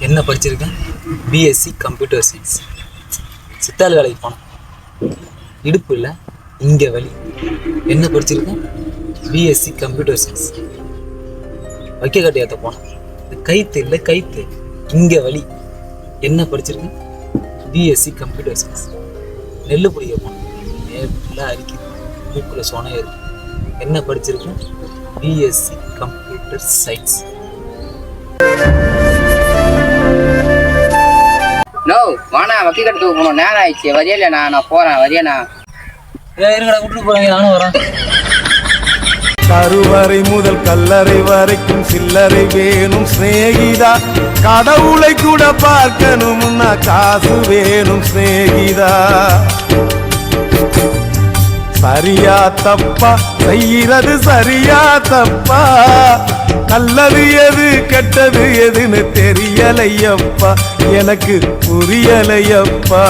என்ன படிச்சிருக்கேன்? BSc computer science. சித்தாள் வேலைக்கு போனேன், இடுப்பு இல்லை இங்கே வலி. என்ன படிச்சிருக்கேன்? BSc computer science. வைக்க கட்டியாத்த போனேன், கைத்து இல்லை கைத்து இங்கே வலி. என்ன படிச்சிருக்கேன்? BSc computer science. நெல் பிடிக்க போனேன், நேரில் அரிக்குது, மூக்கில் சொனை இருக்கு. என்ன படிச்சிருக்கேன்? BSc computer science. நோ வாண்ணா, வக்கி கட்டுக்கு போகணும், நேரம் ஆயிடுச்சு. வரியா இல்லைண்ணா? நான் போகிறேன், வரியாண்ணா? இருங்கடா, விட்டுட்டு போகிறாங்க, நானும் வரேன். கருவறை முதல் கல்லறை வரைக்கும் சில்லறை வேணும் சிநேகிதா. கடவுளை கூட பார்க்கணும்னா காசு வேணும் சிநேகிதா. சரியா தப்பா செய்யறது சரியா தப்பா, நல்லது எது கெட்டது எதுன்னு தெரியலையப்பா, எனக்கு புரியலையப்பா.